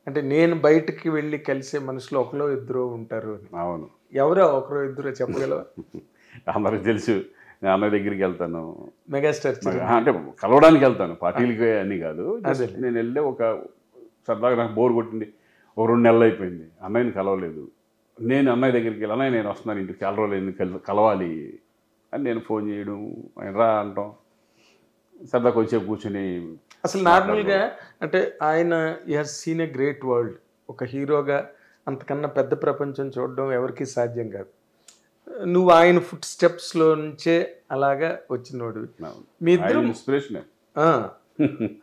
అంటే నేను బయటికి వెళ్ళి కలిసే మనుషులు ఒకరో ఇద్దరు ఉంటారు అని. అవును. ఎవరో ఒకరో ఇద్దరు చెప్పగలవా? అందరికి తెలుసు. నేను అన్నయ్య దగ్గరికి వెళ్తాను, మెగాస్టార్ అంటే కలవడానికి వెళ్తాను, పార్టీలకి అని కాదు. నేను వెళ్ళే ఒక సరదాగా నాకు బోర్ కొట్టింది, ఓ 2 నెలలు అయిపోయింది, అన్నయ్యని కలవలేదు. నేను అన్నయ్య దగ్గరికి వెళ్ళి, అన్నయ్య నేను వస్తున్నాను ఇంటికి, చాలా రోజులు ఎందుకు కలవాలి అని నేను ఫోన్ చేయడం, ఆయన రా అంటాం, సరదా కొంచెం కూర్చొని. అసలు నార్మల్గా అంటే ఆయన has seen a great world. ఒక హీరోగా అంతకన్నా పెద్ద ప్రపంచం చూడడం ఎవరికీ సాధ్యం కాదు. నువ్వు ఆయన ఫుట్ స్టెప్స్లో నుంచే అలాగా వచ్చినోడు. మీ ఇద్దరు ఇన్స్పిరేషన్,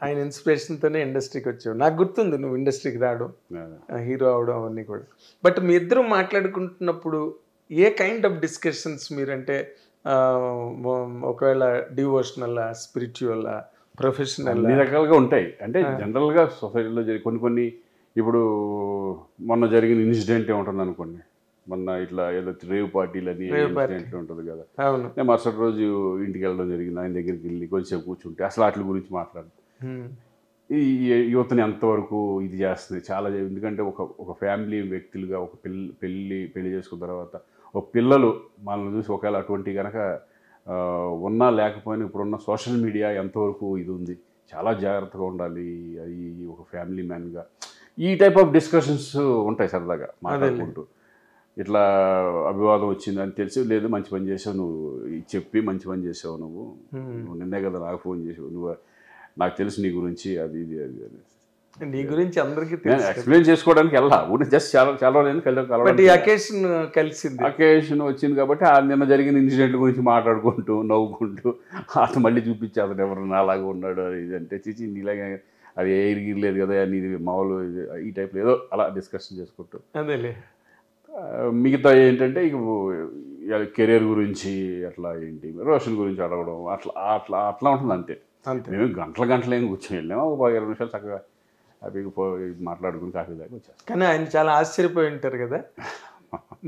ఆయన ఇన్స్పిరేషన్తోనే ఇండస్ట్రీకి వచ్చావు. నాకు గుర్తుంది నువ్వు ఇండస్ట్రీకి రావడం, హీరో అవడం అవన్నీ కూడా. బట్ మీ ఇద్దరు మాట్లాడుకుంటున్నప్పుడు ఏ కైండ్ ఆఫ్ డిస్కషన్స్ మీరంటే ఒకవేళ డివోషనల్, స్పిరిచువల్, ప్రొఫెషనల్, అన్ని రకాలుగా ఉంటాయి. అంటే జనరల్గా సొసైటీలో కొన్ని ఇప్పుడు మొన్న జరిగిన ఇన్సిడెంట్ ఏముంటుంది అనుకోండి, మొన్న ఇట్లా ఏదో రేవ్ పార్టీలు అని ఇన్సిడెంట్ ఉంటుంది కదా, నేను మరుసటి రోజు ఇంటికి వెళ్ళడం జరిగింది, ఆయన దగ్గరికి వెళ్ళి కొంచెం కూర్చుంటే అసలు వాటి గురించి మాట్లాడు, ఈ యువతని ఎంతవరకు ఇది చేస్తుంది చాలా. ఎందుకంటే ఒక ఫ్యామిలీ వ్యక్తులుగా ఒక పెళ్లి చేసుకున్న తర్వాత ఒక పిల్లలు మనల్ని చూసి ఒకవేళ అటువంటి కనుక ఉన్నా లేకపోయినా ఇప్పుడున్న సోషల్ మీడియా ఎంతవరకు ఇది ఉంది, చాలా జాగ్రత్తగా ఉండాలి అది ఒక ఫ్యామిలీ మ్యాన్గా. ఈ టైప్ ఆఫ్ డిస్కషన్స్ ఉంటాయి సరదాగా మాట్లాడుకుంటూ. ఇట్లా అభివాదం వచ్చింది అని తెలిసి, లేదు మంచి పని చేసావు నువ్వు, చెప్పి మంచి పని చేసావు నువ్వు నిన్నే కదా నాకు ఫోన్ చేసావు, నువ్వు నాకు తెలుసు నీ గురించి అది ఇది అది అని. నీ గురించి అందరికీ ఎక్స్ప్లెయిన్ చేసుకోవడానికి వెళ్ళా, జస్ట్ చాలా అకేషన్ వచ్చింది కాబట్టి ఆ నిన్న జరిగిన ఇన్సిడెంట్ గురించి మాట్లాడుకుంటూ నవ్వుకుంటూ అతను మళ్ళీ చూపించి అతను ఎవరన్నా అలాగే ఉన్నాడు ఇది అంటే చిచి నీలాగే అది ఎరిగిలేదు కదా నీది మామూలు ఈ టైప్లో ఏదో అలా డిస్కషన్ చేసుకుంటూ. అదేలే. మిగతా ఏంటంటే ఇక కెరీర్ గురించి అట్లా ఏంటి రోషన్ గురించి అడగడం అట్లా అట్లా అట్లా ఉంటుంది అంతే. మేము గంటలు ఏం కూర్చొని వెళ్ళాము, ఒక 20 నిమిషాలు చక్కగా హ్యాపీగా మాట్లాడుకుని కాఫీ దాకా వచ్చాను. కానీ ఆయన చాలా ఆశ్చర్యపోయి ఉంటారు కదా,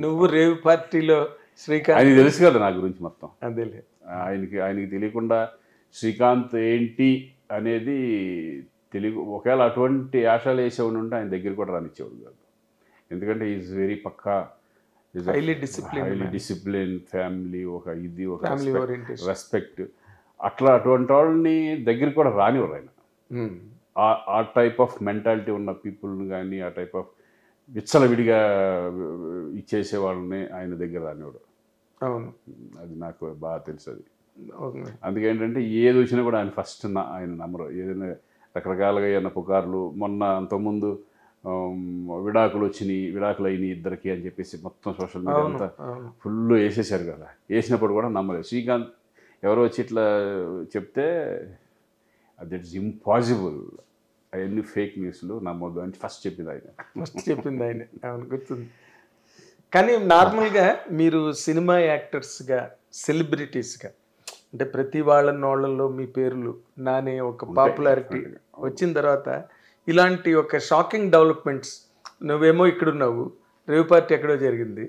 నువ్వు రేవ్ పార్టీలో శ్రీకాంత్, ఆయనకి తెలుసు కదా నా గురించి మొత్తం. అదేలే. ఆయనకి తెలియకుండా శ్రీకాంత్ ఏంటి అనేది ఒకవేళ అటువంటి ఆశలు వేసేవాడు ఉంటే ఆయన దగ్గర కూడా రానిచ్చేవాడు కాదు. ఎందుకంటే ఈజ్ వెరీ పక్కా, హైలీ డిసిప్లిన్ ఫ్యామిలీ, ఒక రెస్పెక్ట్, అటువంటి వాళ్ళని దగ్గరికి కూడా రానివ్వరు ఆయన. ఆ టైప్ ఆఫ్ మెంటాలిటీ ఉన్న పీపుల్ని కానీ ఆ టైప్ ఆఫ్ విచ్చలవిడిగా ఇచ్చేసే వాళ్ళని ఆయన దగ్గర రానివ్వడు. అవును, అది నాకు బాగా తెలుసు. అది అందుకేంటంటే ఏది వచ్చినా కూడా ఆయన ఫస్ట్ ఆయన నమ్మరు. ఏదైనా రకరకాలుగా ఏమైనా పుకార్లు, మొన్న అంతకుముందు విడాకులు అయినాయి ఇద్దరికి అని చెప్పేసి మొత్తం సోషల్ మీడియా అంతా ఫుల్ వేసేసారు కదా, వేసినప్పుడు కూడా నమ్మలేదు. శ్రీకాంత్ ఎవరో వచ్చి ఇట్లా చెప్తే దట్ ఈస్ ఇంపాసిబుల్, అవన్నీ ఫేక్ న్యూస్లు నమ్మొద్దు అని ఫస్ట్ చెప్పింది ఆయన. అవును, గుర్తుంది. కానీ నార్మల్గా మీరు సినిమా యాక్టర్స్గా, సెలబ్రిటీస్గా అంటే ప్రతి వాళ్ళలో మీ పేర్లు నానే ఒక పాపులారిటీ వచ్చిన తర్వాత ఇలాంటి ఒక షాకింగ్ డెవలప్మెంట్స్, నువ్వేమో ఇక్కడున్నావు, రేవ్ పార్టీ ఎక్కడో జరిగింది,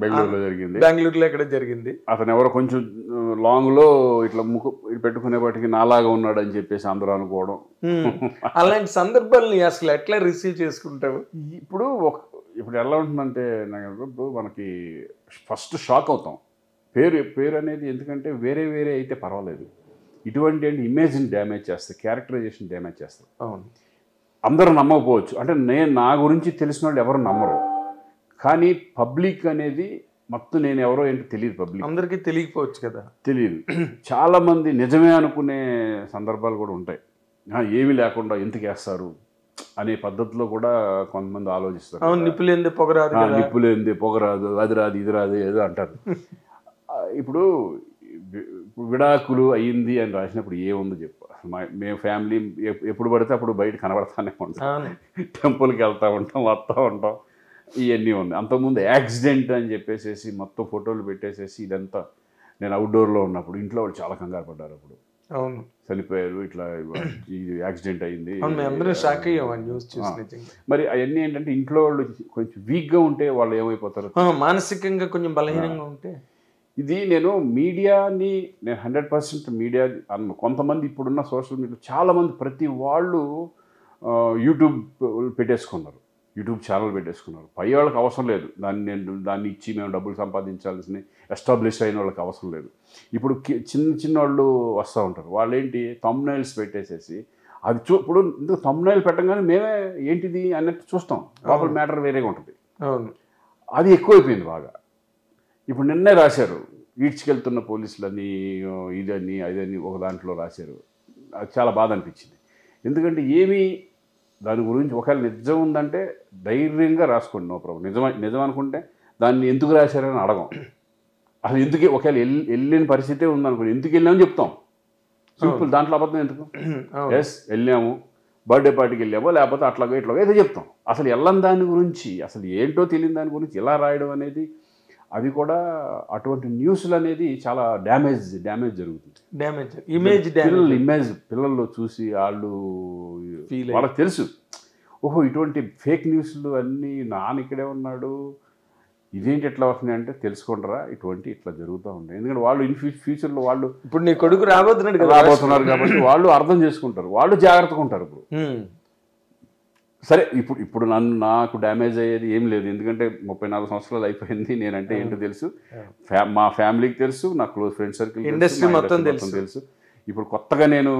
బెంగళూరులో ఎక్కడో జరిగింది, అతను ఎవరో కొంచెం లాంగ్లో ఇట్లా ముక్కు పెట్టుకునేపాటికి నాలాగా ఉన్నాడు అని చెప్పేసి అందరూ అనుకోవడం. అలాంటి సందర్భాలని అసలు ఎట్లా రిసీవ్ చేసుకుంటావు? ఇప్పుడు ఎలా ఉంటుందంటే ఇప్పుడు మనకి ఫస్ట్ షాక్ అవుతాం. పేరు అనేది ఎందుకంటే వేరే అయితే పర్వాలేదు, ఇటువంటి ఇమేజ్ని డ్యామేజ్ చేస్తాయి, క్యారెక్టరైజేషన్ డ్యామేజ్ చేస్తాయి. అవును, అందరూ నమ్మకపోవచ్చు, అంటే నా గురించి తెలిసిన వాళ్ళు ఎవరు నమ్మరు. కానీ పబ్లిక్ అనేది మొత్తం నేను ఎవరో ఏంటో తెలియదు, పబ్లిక్ అందరికీ తెలియకపోవచ్చు కదా, తెలియదు. చాలామంది నిజమే అనుకునే సందర్భాలు కూడా ఉంటాయి. ఏమీ లేకుండా ఎందుకు వేస్తారు అనే పద్ధతిలో కూడా కొంతమంది ఆలోచిస్తారు. నిప్పులేంది పొగరాదు, అది రాదు ఇది రాదు ఏదో అంటారు. ఇప్పుడు విడాకులు అయ్యింది అని రాసినప్పుడు ఏముందో చెప్పు. మేము ఫ్యామిలీ ఎప్పుడు పడితే అప్పుడు బయట కనబడతానే ఉంటాం, టెంపుల్కి వెళ్తూ ఉంటాం, వస్తూ ఉంటాం, ఇవన్నీ ఉన్నాయి. అంతకుముందు యాక్సిడెంట్ అని చెప్పేసేసి మొత్తం ఫోటోలు పెట్టేసేసి ఇదంతా నేను అవుట్డోర్లో ఉన్నప్పుడు ఇంట్లో వాళ్ళు చాలా కంగారు పడ్డారు. అప్పుడు అవును చనిపోయారు, ఇట్లా ఇది యాక్సిడెంట్ అయింది, మరి అవన్నీ ఏంటంటే ఇంట్లో వాళ్ళు కొంచెం వీక్గా ఉంటే వాళ్ళు ఏమైపోతారు, మానసికంగా కొంచెం బలహీనంగా ఉంటే. ఇది నేను 100% మీడియా కొంతమంది ఇప్పుడున్న సోషల్ మీడియా చాలామంది ప్రతి వాళ్ళు యూట్యూబ్ పెట్టేసుకున్నారు, యూట్యూబ్ ఛానల్ పెట్టేసుకున్నారు. పై వాళ్ళకి అవసరం లేదు, దాన్ని ఇచ్చి మేము డబ్బులు సంపాదించాల్సిన ఎస్టాబ్లిష్ అయిన వాళ్ళకి అవసరం లేదు. ఇప్పుడు చిన్న వాళ్ళు వస్తూ ఉంటారు, వాళ్ళు ఏంటి థంబ్నైల్స్ పెట్టేసేసి అది ఇప్పుడు ఇందుకు థంబ్నైల్ పెట్టగానే మేమే ఏంటిది అన్నట్టు చూస్తాం, లోపల మ్యాటర్ వేరేగా ఉంటుంది. అది ఎక్కువైపోయింది బాగా. ఇప్పుడు నిన్నే రాశారు ఈడ్చుకెళ్తున్న పోలీసులని ఇదని అదని ఒక దాంట్లో రాశారు. అది చాలా బాధ అనిపించింది. ఎందుకంటే ఏమీ దాని గురించి ఒకవేళ నిజం ఉందంటే ధైర్యంగా రాసుకోండి, నో ప్రాబ్లం. నిజం అనుకుంటే దాన్ని ఎందుకు రాశారని అడగం. అసలు ఎందుకు ఒకవేళ వెళ్ళిన పరిస్థితే ఉందనుకోండి, ఎందుకు వెళ్ళామని చెప్తాం, సింపుల్. దాంట్లో అబద్ధం ఎందుకు? ఎస్ వెళ్ళాము, బర్త్డే పార్టీకి వెళ్ళామో లేకపోతే అట్లాగో ఇట్లాగో ఏదో చెప్తాం. అసలు వెళ్ళని దాని గురించి, అసలు ఏంటో తెలియని దాని గురించి ఇలా రాయడం అనేది, అది కూడా అటువంటి న్యూస్లు అనేది చాలా డ్యామేజ్ జరుగుతుంది. పిల్లలు చూసి వాళ్ళకి తెలుసు, ఓహో ఇటువంటి ఫేక్ న్యూస్లు అన్నీ నాన్న ఇక్కడే ఉన్నాడు, ఇదేంటి ఎట్లా వస్తున్నాయి అంటే తెలుసుకుంటారా, ఇట్లా జరుగుతూ ఉంటాయి. ఎందుకంటే వాళ్ళు ఫ్యూచర్లో వాళ్ళు ఇప్పుడు నీ కొడుకు రాబోతున్నారు కాబట్టి వాళ్ళు అర్థం చేసుకుంటారు, వాళ్ళు జాగ్రత్తగా ఉంటారు. ఇప్పుడు సరే, ఇప్పుడు నాకు డ్యామేజ్ అయ్యేది ఏం లేదు, ఎందుకంటే 34 సంవత్సరాలు అయిపోయింది. నేనంటే ఏంటో తెలుసు, మా ఫ్యామిలీకి తెలుసు, నా క్లోజ్ ఫ్రెండ్ సర్కిల్, ఇండస్ట్రీ మొత్తం తెలుసు. ఇప్పుడు కొత్తగా నేను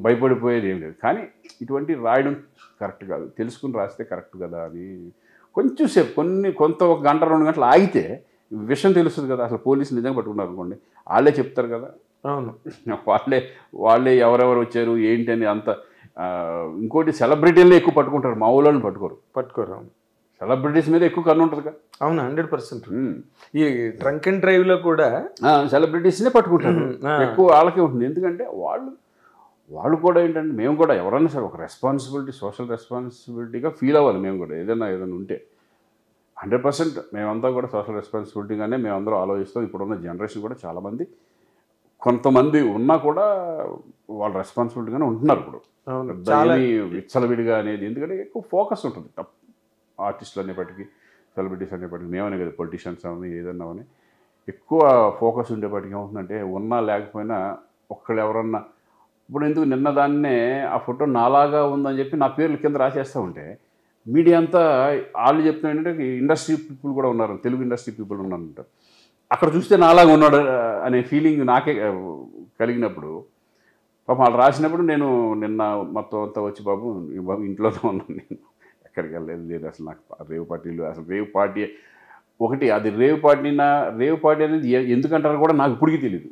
భయపడిపోయేది ఏం లేదు. కానీ ఇటువంటి రాయడం కరెక్ట్ కాదు, తెలుసుకుని రాస్తే కరెక్ట్ కదా అని కొంచెం సేపు కొంత 1 గంట 2 గంటలు ఆగితే విషయం తెలుస్తుంది కదా. అసలు పోలీసులు నిజంగా పట్టుకున్నారు అనుకోండి, వాళ్ళే చెప్తారు కదా. అవును, వాళ్ళే ఎవరెవరు వచ్చారు ఏంటి అని అంత. ఇంకోటి సెలబ్రిటీలనే ఎక్కువ పట్టుకుంటారు, మా ఊళ్ళని పట్టుకోరు. సెలబ్రిటీస్ మీద ఎక్కువ కన్ను ఉంటుంది కదా. అవును, 100%. ఈ ట్రంక్ అండ్ డ్రైవ్ లో కూడా సెలబ్రిటీస్నే పట్టుకుంటారు, ఎక్కువ వాళ్ళకే ఉంటుంది. ఎందుకంటే వాళ్ళు కూడా ఏంటంటే, మేము కూడా ఎవరైనా సరే ఒక రెస్పాన్సిబిలిటీ, సోషల్ రెస్పాన్సిబిలిటీగా ఫీల్ అవ్వాలి. మేము కూడా ఏదైనా ఉంటే 100% మేమంతా కూడా సోషల్ రెస్పాన్సిబిలిటీగానే మేమందరం ఆలోచిస్తాం. ఇప్పుడున్న జనరేషన్ కూడా చాలామంది, కొంతమంది ఉన్నా కూడా వాళ్ళు రెస్పాన్సిబిలిటీగానే ఉంటున్నారు. ఇప్పుడు విచ్చలవిడిగా అనేది, ఎందుకంటే ఎక్కువ ఫోకస్ ఉంటుంది ఆర్టిస్టులు అనేప్పటికీ, సెలబ్రిటీస్ అనేప్పటికీ, మేమనే కదా పొలిటీషియన్స్ అవని ఏదన్నా అని ఎక్కువ ఫోకస్ ఉండేప్పటికీ ఏమవుతుందంటే, ఉన్నా లేకపోయినా ఒక్కళ్ళు ఎవరన్నా, ఇప్పుడు ఎందుకు నిన్న దాన్నే ఆ ఫోటో నాలాగా ఉందని చెప్పి నా పేర్లు కింద రాసేస్తూ ఉంటే మీడియా అంతా వాళ్ళు చెప్తున్నా ఏంటంటే, ఇండస్ట్రీ పీపుల్ కూడా ఉన్నారు, తెలుగు ఇండస్ట్రీ పీపుల్ ఉన్నారంట, అక్కడ చూస్తే నాలాగా ఉన్నాడు అనే ఫీలింగ్ నాకే కలిగినప్పుడు, పాపం వాళ్ళు రాసినప్పుడు నేను నిన్న మొత్తం అంతా వచ్చి బాబు ఇంట్లోనే ఉన్నాను, నేను ఎక్కడికి వెళ్ళలేదు. అసలు నాకు రేవ్ పార్టీలు, అసలు రేవ్ పార్టీ ఒకటి, అది రేవ్ పార్టీ అనేది ఎందుకంటారో కూడా నాకు ఇప్పటికీ తెలియదు.